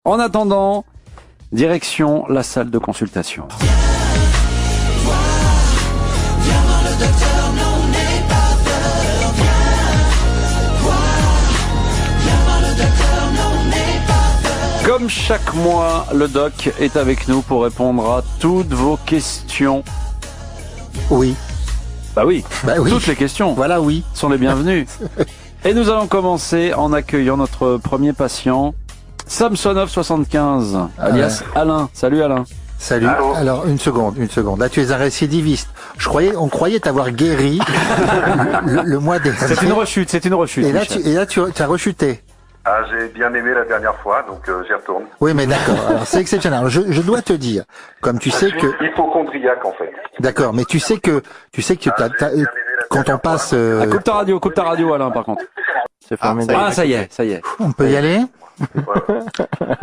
En attendant, direction la salle de consultation. Comme chaque mois, le doc est avec nous pour répondre à toutes vos questions. Oui. Bah oui, oui. Toutes les questions Voilà, oui. sont les bienvenues. Et nous allons commencer en accueillant notre premier patient, Samsonov75, alias Alain. Salut Alain. Salut. Allô. Alors, une seconde. Là, tu es un récidiviste. On croyait t'avoir guéri le mois dernier. C'est une rechute. Et là, tu as rechuté. Ah, j'ai bien aimé la dernière fois, donc j'y retourne. Oui, mais d'accord. Alors, c'est exceptionnel. Alors, je dois te dire, comme tu sais que... Hypochondriaque, en fait. D'accord, mais tu sais que quand on passe... Coupe ta radio Alain par contre. C'est fermé. Ça y est. On peut y aller?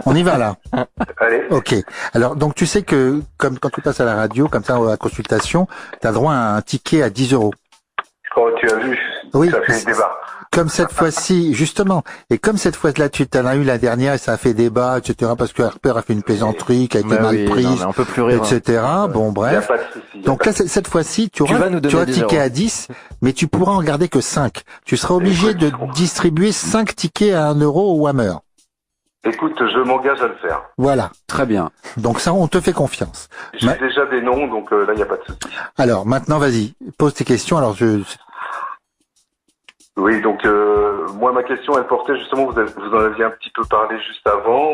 On y va là. Allez. Ok. Alors donc tu sais que comme quand tu passes à la radio, comme ça à la consultation, tu as droit à un ticket à 10 €. Oh, tu as vu, Oui. ça fait débat. Comme cette fois-ci, justement, et comme cette fois-là, tu t'en as eu la dernière et ça a fait débat, etc., parce que Harper a fait une plaisanterie qui a été mal prise, on peut plus rire. etc. Bon, Il n'y a bref. pas de souci. Donc là, cette fois-ci, tu vas nous donner auras un 10 ticket €. à 10, mais tu pourras en garder que 5. Tu seras obligé de distribuer 5 tickets à 1 € au Whammer. Écoute, je m'engage à le faire. Voilà. Très bien. Donc ça, on te fait confiance. J'ai déjà des noms, donc là, il n'y a pas de souci. Alors, maintenant, vas-y, pose tes questions. Alors, Oui, donc moi, ma question, elle portait justement, vous en aviez un petit peu parlé juste avant.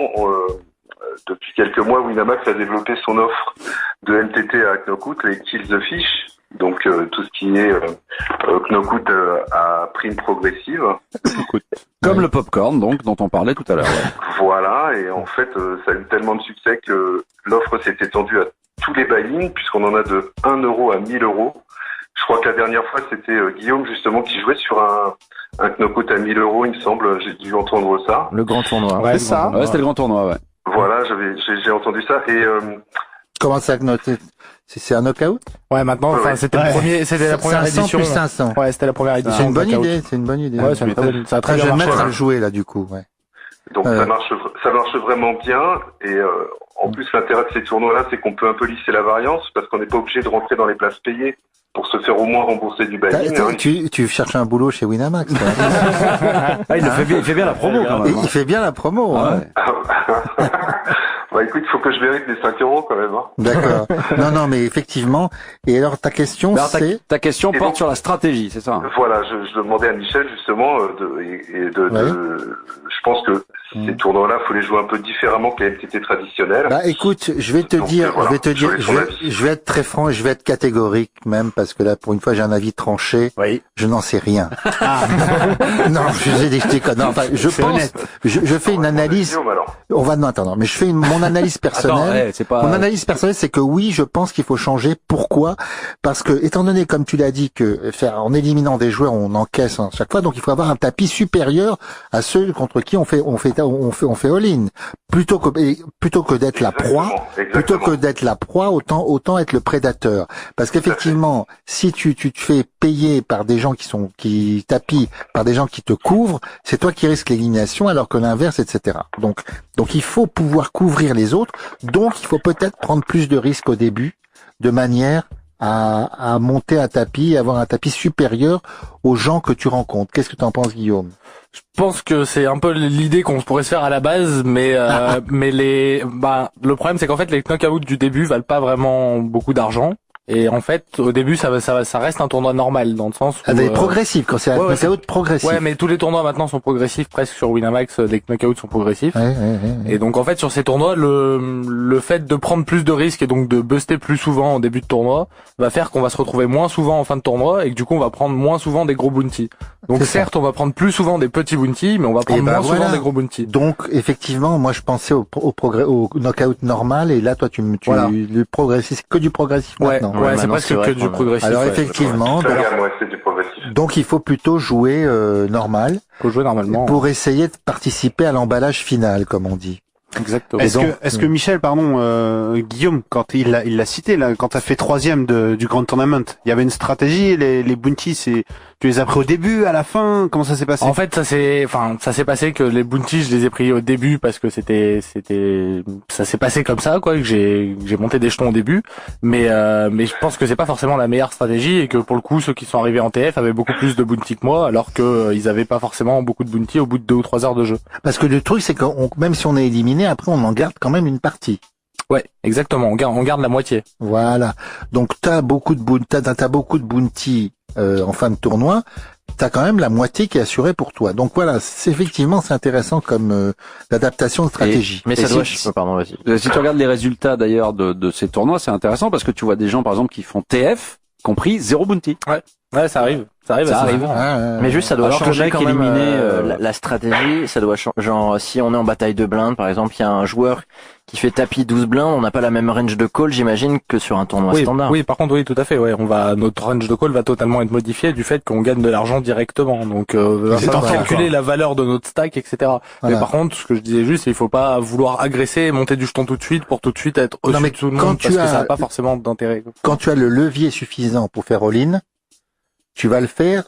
Depuis quelques mois, Winamax a développé son offre de MTT à Knockout, les Kill the Fish. Donc tout ce qui est Knockout à prime progressive. Comme le popcorn donc dont on parlait tout à l'heure. Ouais. Voilà, et en fait, ça a eu tellement de succès que l'offre s'est étendue à tous les buy-in, puisqu'on en a de 1 € à 1 000 €. Je crois que la dernière fois, c'était Guillaume, justement, qui jouait sur un knockout à 1 000 €, il me semble. J'ai dû entendre ça. Le grand tournoi. Ouais, c'est ça. Ouais, c'était le grand tournoi, ouais. Voilà, j'ai entendu ça. Et comment ça, c'est un knockout? Ouais, maintenant, enfin, c'était la première 500 édition. plus 500. Ouais, c'était la première édition. C'est une bonne idée, Ouais, ça a très je bien vais me marché. mettre à le jouer, là, du coup, ouais. donc ça marche vraiment bien. Et en plus, l'intérêt de ces tournois-là, c'est qu'on peut un peu lisser la variance, parce qu'on n'est pas obligé de rentrer dans les places payées pour se faire au moins rembourser du buy-in. Tu cherches un boulot chez Winamax, toi. Il fait bien la promo quand même. Il fait bien la promo, hein. Bah écoute, il faut que je mérite les 5 € quand même. Hein. D'accord. Non, mais effectivement. Et alors, ta question, Alors, c'est... ta question Et porte donc- sur la stratégie, c'est ça? Voilà, je demandais à Michel justement je pense que ces tournois-là, faut les jouer un peu différemment que les MTT traditionnels. Bah, écoute, je vais te Donc, dire, voilà, je vais être très franc et je vais être catégorique même, parce que là, pour une fois, j'ai un avis tranché. Oui. Je n'en sais rien. Non, je déconne. Non, enfin, je pense, je fais une analyse. Guillaume, alors. On va, non, attends, non, mais je fais mon analyse personnelle. c'est pas... Mon analyse personnelle, c'est que oui, je pense qu'il faut changer. Pourquoi? Parce que, étant donné, comme tu l'as dit, que en éliminant des joueurs, on encaisse à chaque fois, donc il faut avoir un tapis supérieur à ceux contre qui on fait all-in. Plutôt que d'être la proie, autant être le prédateur. Parce qu'effectivement, si tu te fais payer par des gens qui tapis, par des gens qui te couvrent, c'est toi qui risques l'élimination, alors que l'inverse, etc. Donc il faut pouvoir couvrir les autres. Donc il faut peut-être prendre plus de risques au début, de manière à monter un tapis, avoir un tapis supérieur aux gens que tu rencontres. Qu'est-ce que tu en penses, Guillaume? Je pense que c'est un peu l'idée qu'on pourrait se faire à la base, mais le problème c'est qu'en fait les knockouts du début valent pas vraiment beaucoup d'argent. Et en fait, au début, ça reste un tournoi normal, dans le sens où... Des progressifs, quand c'est un knockout progressif. Ouais, mais tous les tournois maintenant sont progressifs, presque sur Winamax, les knockouts sont progressifs. Ouais. Et donc en fait, sur ces tournois, le fait de prendre plus de risques et donc de buster plus souvent en début de tournoi, va faire qu'on va se retrouver moins souvent en fin de tournoi, et que du coup, on va prendre moins souvent des gros bounties. Donc certes, on va prendre plus souvent des petits bounties, mais on va prendre moins souvent des gros bounties. Donc effectivement, moi je pensais au knockout normal, et là toi le progressif, c'est que du progressif maintenant. Ouais, c'est presque que du progressif. Alors effectivement, C'est du progressif. donc il faut plutôt jouer normal. Faut jouer normalement. Pour essayer de participer à l'emballage final, comme on dit. Exactement. Est-ce que Michel, Guillaume, quand il l'a cité là, quand t'as fait 3e du Grand Tournament, il y avait une stratégie, les bounties, Tu les as pris au début, à la fin? Comment ça s'est passé? En fait, ça s'est passé que les bounties, je les ai pris au début parce que ça s'est passé comme ça, quoi, que j'ai monté des jetons au début. Mais je pense que c'est pas forcément la meilleure stratégie et que pour le coup, ceux qui sont arrivés en TF avaient beaucoup plus de bounties que moi, alors que ils avaient pas forcément beaucoup de bounties au bout de 2 ou 3 heures de jeu. Parce que le truc, c'est que même si on est éliminé, après, on en garde quand même une partie. Ouais, exactement. On garde la moitié. Voilà. Donc, t'as beaucoup de bounties, en fin de tournoi. T'as quand même la moitié qui est assurée pour toi. Donc voilà, effectivement, c'est intéressant comme adaptation de stratégie. Mais ça Et doit... si- vas-y. Si tu regardes les résultats d'ailleurs de ces tournois, c'est intéressant parce que tu vois des gens par exemple qui font TF, compris 0 bounty. Ouais, ça arrive. Ça arrive. Ça assez arrive. souvent. Mais juste, ça doit Alors que le changer mec quand même éliminé, la stratégie. Ça doit changer. Genre, si on est en bataille de blindes, par exemple, il y a un joueur qui fait tapis 12 blindes, on n'a pas la même range de call, j'imagine, que sur un tournoi standard. Oui, par contre, oui, tout à fait. Ouais, notre range de call va totalement être modifié du fait qu'on gagne de l'argent directement. Donc, va C'est falloir pas calculer la valeur de notre stack, etc. Voilà. Mais par contre, ce que je disais juste, c'est qu'il faut pas vouloir agresser et monter du jeton tout de suite pour tout de suite être Non, au-dessus mais de tout le quand monde tu parce que as- ça n'a pas forcément d'intérêt. Quand tu as le levier suffisant pour faire all-in, tu vas le faire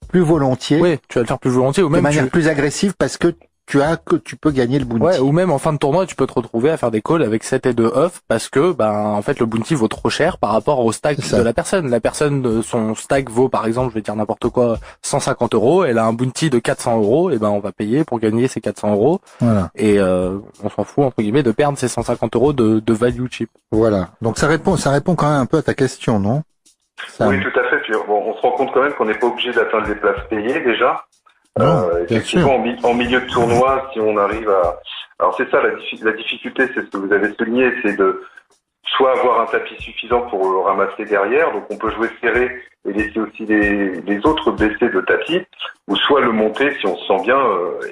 plus volontiers, Oui, tu vas le faire plus volontiers ou de même manière plus agressive parce que tu peux gagner le bounty. ouais, ou même en fin de tournoi, tu peux te retrouver à faire des calls avec 7 et 2 off parce que, en fait, le bounty vaut trop cher par rapport au stack C'est ça. de la personne. La personne, son stack vaut, par exemple, je vais dire n'importe quoi, 150 €. Elle a un bounty de 400 €. Et on va payer pour gagner ces 400 €. Voilà. Et, on s'en fout, entre guillemets, de perdre ces 150 € de value chip. Voilà. Donc ça répond quand même un peu à ta question, non? Ça- Oui, tout à fait. Puis, bon, on se rend compte quand même qu'on n'est pas obligé d'atteindre les places payées déjà. Non, bien Effectivement, en milieu de tournoi, si on arrive à... Alors c'est ça la difficulté, c'est ce que vous avez souligné, c'est de soit avoir un tapis suffisant pour le ramasser derrière, donc on peut jouer serré et laisser aussi les autres baisser de tapis, ou soit le monter si on se sent bien.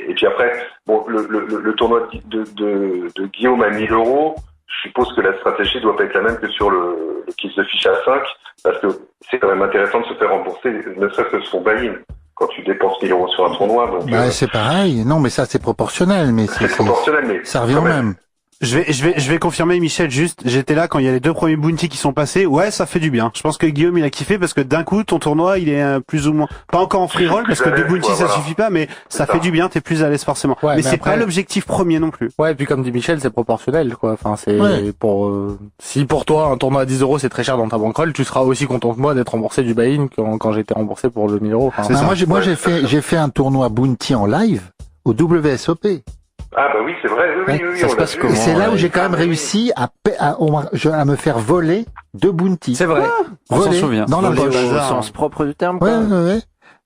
Et puis après, bon, le tournoi de Guillaume à 1 000 €, je suppose que la stratégie doit pas être la même que sur le Kills the Fish à 5, parce que c'est quand même intéressant de se faire rembourser, ne serait-ce que son buy-in, quand tu dépenses 1 000 € sur un tournoi. Donc, c'est pareil. Non, mais ça c'est proportionnel, mais c'est proportionnel, mais ça revient quand au même. Je vais confirmer, Michel, juste, j'étais là quand il y a les 2 premiers bounties qui sont passés. Ouais, ça fait du bien. Je pense que Guillaume, il a kiffé parce que d'un coup, ton tournoi, il est plus ou moins, pas encore en free roll parce que 2 bounties, ça suffit pas, mais ça fait du bien, t'es plus à l'aise forcément. Ouais, mais mais c'est après- pas l'objectif premier non plus. Ouais, et puis comme dit Michel, c'est proportionnel, quoi. Enfin, c'est Ouais. si pour toi, un tournoi à 10 € c'est très cher dans ta bankroll, tu seras aussi content que moi d'être remboursé du buy-in quand j'étais remboursé pour le 1 000 €. Enfin, C'est ça. Moi j'ai fait un tournoi bounty en live au WSOP. Ah bah oui, c'est vrai, oui, Ça on se l'a passe vu. comment? Et c'est là où ouais. j'ai quand même réussi à me faire voler 2 bounties. C'est vrai. On s'en Volés souvient. dans la Voler poche. au Au hasard. sens propre du terme, Ouais, quoi. ouais, ouais.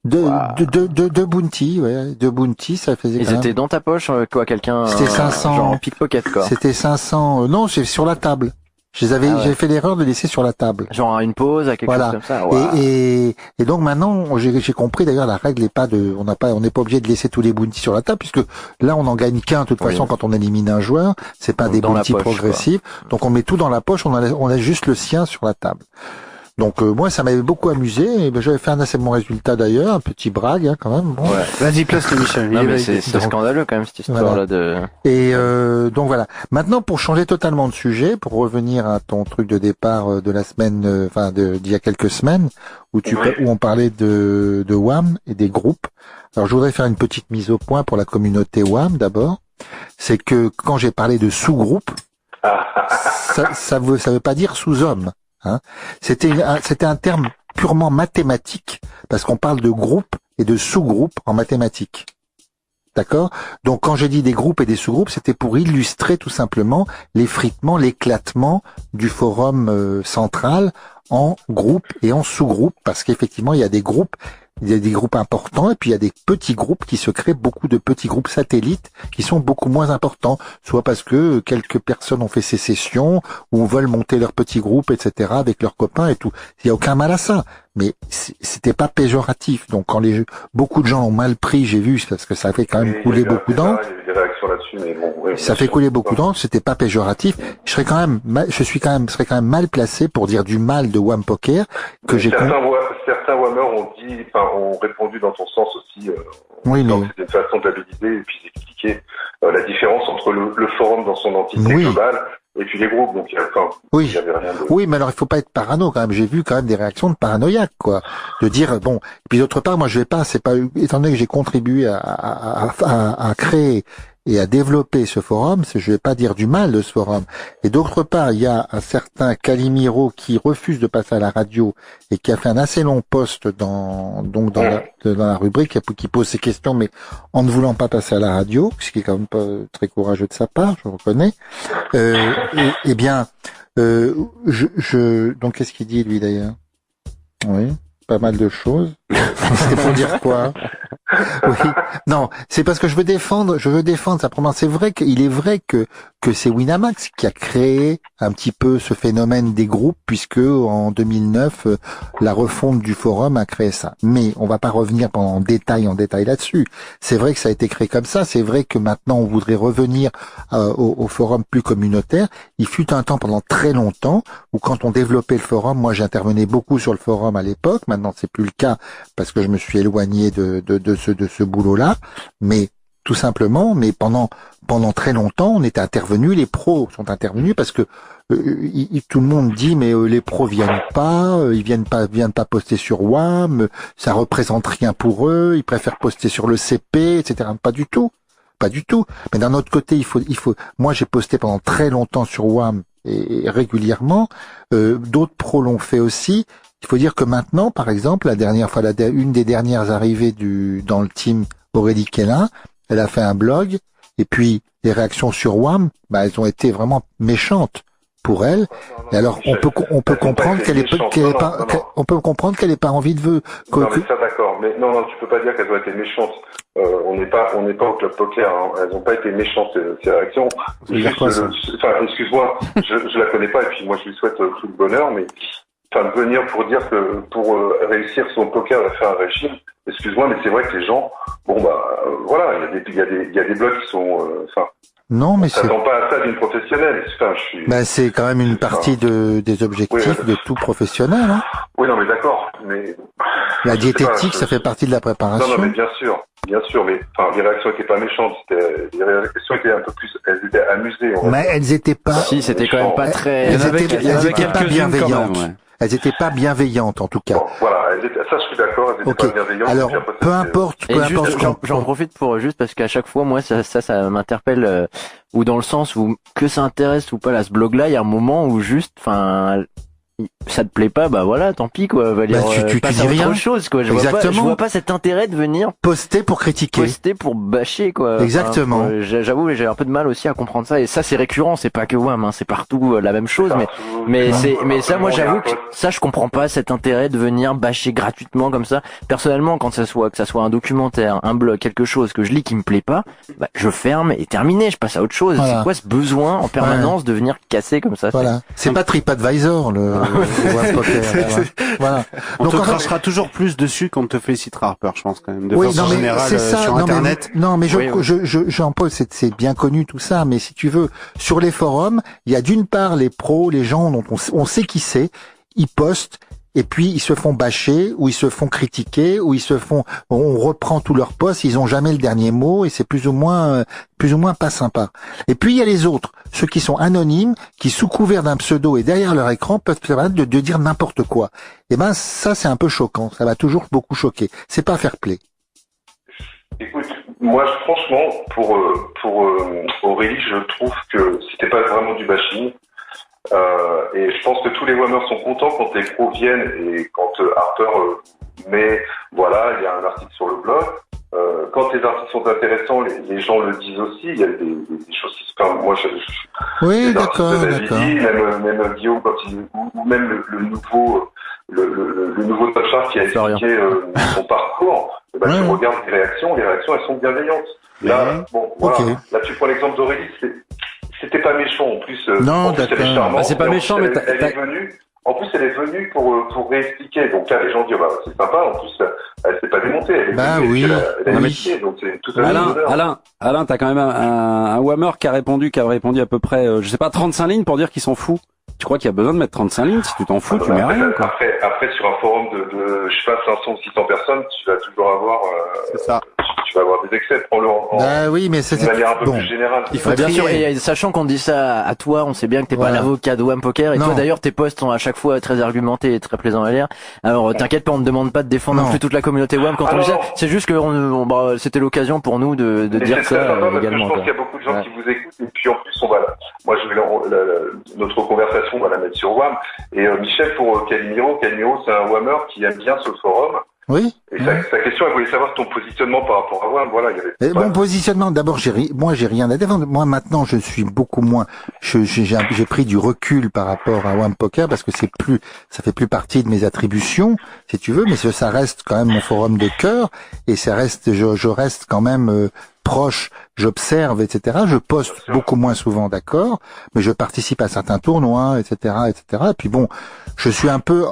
Deux bounties, ouais. 2 bounties, ça faisait Ils quand même. étaient dans ta poche, quoi, quelqu'un... C'était 500. Genre en pickpocket, quoi. C'était 500. Non, c'est sur la table. J'ai fait l'erreur de laisser sur la table. Genre à une pause, à quelque Voilà. chose comme ça. Ouah. Et donc maintenant, j'ai compris d'ailleurs la règle est pas on n'est pas obligé de laisser tous les bounties sur la table puisque là on en gagne qu'un de toute Oui. façon quand on élimine un joueur, c'est pas des Dans la bounties poche, progressives. Donc on met tout dans la poche, on a juste le sien sur la table. Donc moi ça m'avait beaucoup amusé et j'avais fait un assez bon résultat d'ailleurs, un petit brag quand même. Bon. Ouais. Vas-y, place le Michel. Non, Il est mais validé. c'est scandaleux quand même cette histoire-là de... Et donc voilà. Maintenant, pour changer totalement de sujet, pour revenir à ton truc de départ de la semaine, d'il y a quelques semaines, où on parlait de WAM et des groupes. Alors, je voudrais faire une petite mise au point pour la communauté WAM d'abord. C'est que quand j'ai parlé de sous-groupe, ça veut pas dire sous-homme. Hein. C'était un terme purement mathématique parce qu'on parle de groupe et de sous-groupe en mathématiques. D'accord? Donc quand j'ai dit des groupes et des sous-groupes, c'était pour illustrer tout simplement l'effritement, l'éclatement du forum central en groupe et en sous-groupe, parce qu'effectivement il y a des groupes importants et puis il y a des petits groupes qui se créent, beaucoup de petits groupes satellites qui sont beaucoup moins importants, soit parce que quelques personnes ont fait sécession ou veulent monter leur petit groupe, etc. avec leurs copains et tout. Il y a aucun mal à ça, mais c'était pas péjoratif. Donc quand beaucoup de gens l'ont mal pris, j'ai vu, parce que ça fait quand même couler beaucoup d'encre. Il y a eu des réactions là-dessus, mais bon. Ouais, Ça fait couler beaucoup d'encre, c'était pas péjoratif. Je serais quand même mal placé pour dire du mal de WAM Poker que j'ai certains Whammers ont répondu dans ton sens aussi. Oui, mais c'était une façon d'habiliter et puis d'expliquer la différence entre le forum dans son entité globale et puis les groupes, donc oui. il y avait rien de... Oui, mais alors il faut pas être parano quand même. J'ai vu quand même des réactions de paranoïaques, quoi. De dire bon. Et puis d'autre part, moi je vais pas. C'est pas étant donné que j'ai contribué à créer et à développer ce forum, je vais pas dire du mal de ce forum. Et d'autre part, il y a un certain Calimiro qui refuse de passer à la radio et qui a fait un assez long post dans la rubrique qui pose ces questions, mais en ne voulant pas passer à la radio, ce qui est quand même pas très courageux de sa part, je reconnais. Eh bien, donc qu'est-ce qu'il dit lui d'ailleurs? Oui, pas mal de choses. C'était pour dire quoi? Oui, non, c'est parce que je veux défendre simplement. C'est vrai qu'il est vrai que c'est Winamax qui a créé un petit peu ce phénomène des groupes, puisque en 2009 la refonte du forum a créé ça. Mais on va pas revenir en détail là-dessus. C'est vrai que ça a été créé comme ça. C'est vrai que maintenant on voudrait revenir au forum plus communautaire. Il fut un temps pendant très longtemps où quand on développait le forum, moi j'intervenais beaucoup sur le forum à l'époque. Maintenant c'est plus le cas parce que je me suis éloigné de ce boulot-là, mais tout simplement, mais pendant très longtemps, on était intervenus, les pros sont intervenus parce que tout le monde dit mais les pros viennent pas, ils viennent pas poster sur WAM, ça représente rien pour eux, ils préfèrent poster sur le CP, etc. Pas du tout. Mais d'un autre côté, il faut. Moi, j'ai posté pendant très longtemps sur WAM et régulièrement. D'autres pros l'ont fait aussi. Il faut dire que maintenant, par exemple, une des dernières arrivées dans le team, Aurélie Kellin, elle a fait un blog, et puis les réactions sur WAM, elles ont été vraiment méchantes pour elle. Et alors, on peut comprendre qu'elle ait pas envie de Non, mais ça d'accord. Mais non, tu peux pas dire qu'elles ont été méchantes. On n'est pas au club poker. Hein. Elles n'ont pas été méchantes ces réactions. Excuse-moi, je la connais pas et puis moi je lui souhaite tout le bonheur, mais venir pour dire que pour réussir son poker, elle a fait un régime. Excuse-moi, mais c'est vrai que les gens, voilà, il y a des blogs qui sont, non, mais on s'attend pas à ça d'une professionnelle. C'est quand même une partie des objectifs de tout professionnel. Hein. Oui, non, mais d'accord, mais la diététique, ça fait partie de la préparation. Non, mais bien sûr, mais les réactions étaient pas méchantes. Les réactions étaient un peu plus, elles étaient amusées. Mais elles étaient pas. Si, c'était quand même pas très. Elles étaient pas bienveillantes. Elles étaient pas bienveillantes en tout cas. Bon, voilà, ça je suis d'accord, elles étaient pas bienveillantes. Alors, peu importe. J'en profite pour juste parce qu'à chaque fois, moi, ça m'interpelle, ou dans le sens où que ça intéresse ou pas là, ce blog-là, il y a un moment où juste, ça te plaît pas, voilà, tant pis quoi. Tu passe dis à rien. Autre chose quoi. Je vois pas cet intérêt de venir poster pour critiquer, poster pour bâcher quoi. Exactement. J'avoue, j'ai un peu de mal aussi à comprendre ça et ça c'est récurrent, c'est pas que WAM, c'est partout la même chose. Mais ça, moi j'avoue que ça je comprends pas cet intérêt de venir bâcher gratuitement comme ça. Personnellement, que ça soit un documentaire, un blog, quelque chose que je lis qui me plaît pas, je ferme et terminé, je passe à autre chose. Voilà. C'est quoi ce besoin en permanence de venir casser comme ça? Voilà. C'est pas TripAdvisor voilà. On te crachera toujours plus dessus qu'on te félicitera, Harper, je pense quand même. De façon générale, sur Internet. Mais Jean-Paul, c'est bien connu tout ça, mais si tu veux, sur les forums, il y a d'une part les pros, les gens dont on sait qui c'est, ils postent. Et puis ils se font bâcher, ou ils se font critiquer, ou on reprend tous leurs posts, ils ont jamais le dernier mot, et c'est plus ou moins pas sympa. Et puis il y a les autres, ceux qui sont anonymes, qui sous couvert d'un pseudo et derrière leur écran peuvent se permettre de dire n'importe quoi. Et ça c'est un peu choquant, ça m'a toujours beaucoup choqué. C'est pas fair play. Écoute, moi franchement, pour Aurélie, je trouve que c'était pas vraiment du bashing. Et je pense que tous les WAMers sont contents quand les pros viennent et quand Harper met, il y a un article sur le blog. Quand les articles sont intéressants, les gens le disent aussi. Il y a des choses qui se parlent. Moi, oui, d'accord. Même Guillaume, ou même le nouveau Tachar qui a expliqué son parcours. Tu regardes les réactions elles sont bienveillantes. Là, là tu prends l'exemple d'Aurélie, c'était pas méchant en plus. Non, elle est charmante. C'est pas méchant, mais elle est venue. En plus, elle est venue pour réexpliquer. Donc là, les gens disent c'est sympa. En plus, elle s'est pas démontée. Elle est venue, elle a expliqué. Donc c'est tout à fait Alain, t'as quand même un Whammer qui a répondu à peu près, 35 lignes pour dire qu'il s'en fout. Tu crois qu'il y a besoin de mettre 35 lignes? Si tu t'en fous, tu mets rien, quoi. Après, sur un forum de 500 ou 600 personnes, tu vas toujours avoir, c'est ça. tu vas avoir des excès. Prends-le Bah oui, mais c'est d'une manière un peu plus générale. Il faut bien trier. sûr, et sachant qu'on dit ça à toi, on sait bien que t'es Voilà. pas l'avocat de Wham Poker, et Non. toi d'ailleurs tes posts sont à chaque fois très argumentés et très plaisants à lire. Alors t'inquiète pas, on ne demande pas de défendre non Non. plus toute la communauté Wham quand on non, dit ça. non. C'est juste que c'était l'occasion pour nous de Et dire c'est très ça sympa parce que également. je pense quoi. qu'il y a beaucoup de gens Ouais. qui vous écoutent et puis en plus moi je vais notre conversation on va la mettre sur WAM et Michel pour Calimero c'est un WAMer qui aime bien ce forum Oui. et sa question elle voulait savoir ton positionnement par rapport à WAM, voilà il y avait Et mon positionnement, d'abord, moi, j'ai rien à défendre. Moi, maintenant, je suis beaucoup moins. J'ai pris du recul par rapport à Wham Poker parce que ça fait plus partie de mes attributions, si tu veux. Mais ça reste quand même mon forum de cœur et je reste quand même proche. J'observe, etc. Je poste beaucoup moins souvent, d'accord, mais je participe à certains tournois, etc., etc. Et puis bon, je suis un peu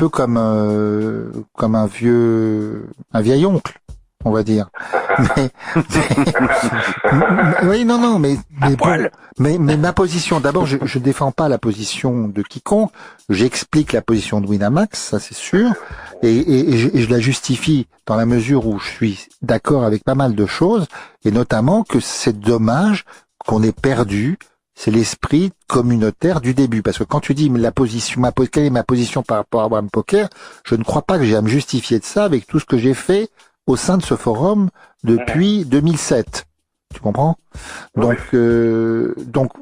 comme un vieil oncle, on va dire. Oui, non, mais bon, mais ma position, d'abord, je défends pas la position de quiconque. J'explique la position de Winamax, ça c'est sûr, et je la justifie dans la mesure où je suis d'accord avec pas mal de choses, et notamment que c'est dommage qu'on ait perdu. C'est l'esprit communautaire du début. Parce que quand tu dis quelle est ma position par rapport à Wham Poker, je ne crois pas que j'ai à me justifier de ça avec tout ce que j'ai fait au sein de ce forum depuis 2007. Tu comprends? Donc, donc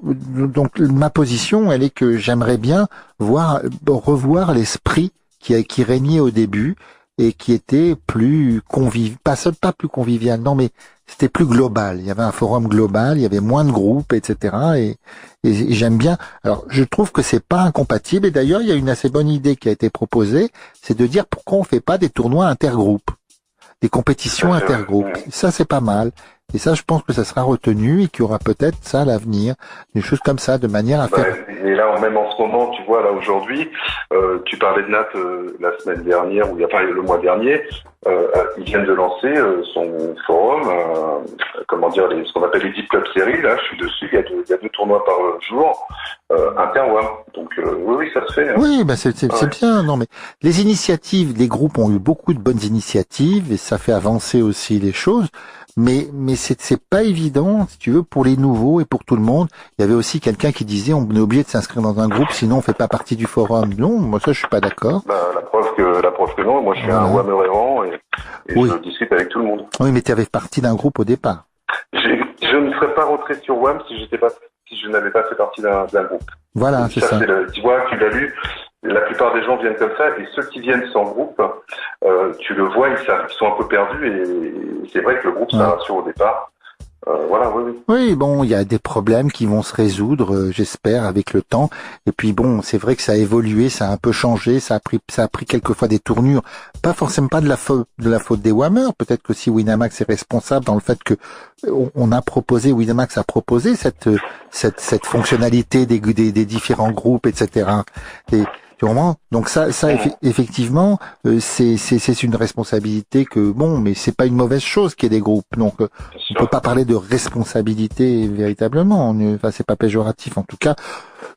ma position, elle est que j'aimerais bien revoir l'esprit qui régnait au début et qui était plus pas plus convivial, non, mais c'était plus global. Il y avait un forum global, il y avait moins de groupes, etc. Et j'aime bien. Alors, je trouve que c'est pas incompatible. Et d'ailleurs, il y a une assez bonne idée qui a été proposée, c'est de dire pourquoi on fait pas des tournois intergroupes, des compétitions intergroupes. Ça, c'est pas mal. Et ça, je pense que ça sera retenu et qu'il y aura peut-être ça à l'avenir, des choses comme ça, de manière à faire. Et là, même en ce moment, tu vois, là aujourd'hui, tu parlais de Nat la semaine dernière, ou enfin le mois dernier, ils viennent de lancer son forum, ce qu'on appelle les Deep Club Series. Là, je suis dessus, il y a deux tournois par jour, inter-WAM. Donc oui, ça se fait. Hein. Oui, c'est bien. Non, mais les initiatives, les groupes ont eu beaucoup de bonnes initiatives et ça fait avancer aussi les choses. Mais c'est pas évident, si tu veux, pour les nouveaux et pour tout le monde. Il y avait aussi quelqu'un qui disait on est obligé de s'inscrire dans un groupe, sinon on fait pas partie du forum. Non, moi ça je suis pas d'accord. La preuve que non. Moi je suis un WAMer errant et oui. Je discute avec tout le monde. Oui, mais tu avais partie d'un groupe au départ. Je ne serais pas rentré sur WAM si je n'avais pas fait partie d'un groupe. Voilà, c'est ça. Tu vois, tu l'as lu. La plupart des gens viennent comme ça, et ceux qui viennent sans groupe, tu le vois, ils sont un peu perdus, et c'est vrai que le groupe, ça rassure au départ. Voilà, oui. Oui, bon, il y a des problèmes qui vont se résoudre, j'espère, avec le temps. Et puis bon, c'est vrai que ça a évolué, ça a un peu changé, ça a pris quelquefois des tournures. Pas forcément pas de la faute des Whammers. Peut-être que si Winamax est responsable dans le fait que Winamax a proposé cette fonctionnalité des différents groupes, etc. Et tu comprends? Donc ça, effectivement, c'est une responsabilité que mais c'est pas une mauvaise chose qu'il y ait des groupes. Donc, on peut pas parler de responsabilité véritablement. Enfin, c'est pas péjoratif. En tout cas,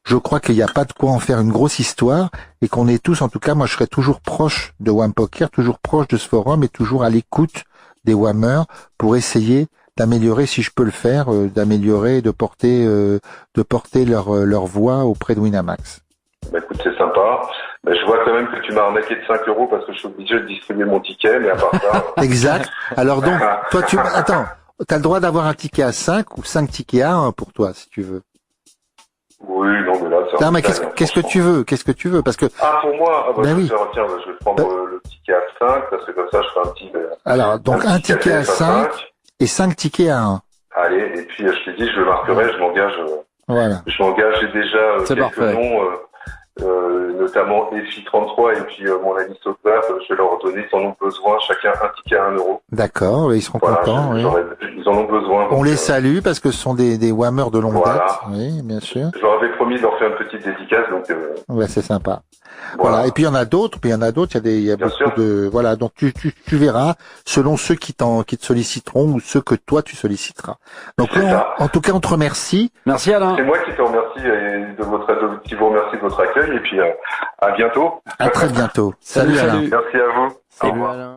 je crois qu'il n'y a pas de quoi en faire une grosse histoire et qu'on est tous, en tout cas, moi, je serais toujours proche de Wham Poker, toujours proche de ce forum et toujours à l'écoute des Whammers pour essayer d'améliorer, si je peux le faire, de porter leur voix auprès de Winamax. Bah écoute, c'est sympa. Mais je vois quand même que tu m'as arnaqué de 5 € parce que je suis obligé de distribuer mon ticket, mais à part ça... Exact. Alors donc, toi, t'as le droit d'avoir un ticket à 5 ou 5 tickets à 1 pour toi, si tu veux. Oui, non, mais là, c'est... Non, mais qu'est-ce que tu veux? Parce que... pour moi, oui. Je vais prendre le ticket à 5, parce que comme ça, je ferai un petit... Alors, donc un ticket à 5 et 5 tickets à 1. Allez, et puis je t'ai dit, je le marquerai, je m'engage... Voilà. Je m'engage, j'ai déjà quelques noms... notamment EFI33 et puis mon ami Soclap, je vais leur donner, ils en ont besoin, chacun un ticket à 1 €. D'accord, ils seront contents. Oui. Ils en ont besoin. On les salue parce que ce sont des Whammers de longue date. Oui, bien sûr. Je leur avais promis de leur faire une petite dédicace, donc. Ouais, c'est sympa. Voilà. Et puis il y en a d'autres, il y a beaucoup de, voilà. Donc tu verras selon ceux qui te solliciteront ou ceux que toi tu solliciteras. Donc là, en tout cas, on te remercie. Merci Alain. C'est moi qui te remercie qui vous remercie de votre accueil et puis à bientôt. À très bientôt. Salut. Merci à vous. Salut Alain.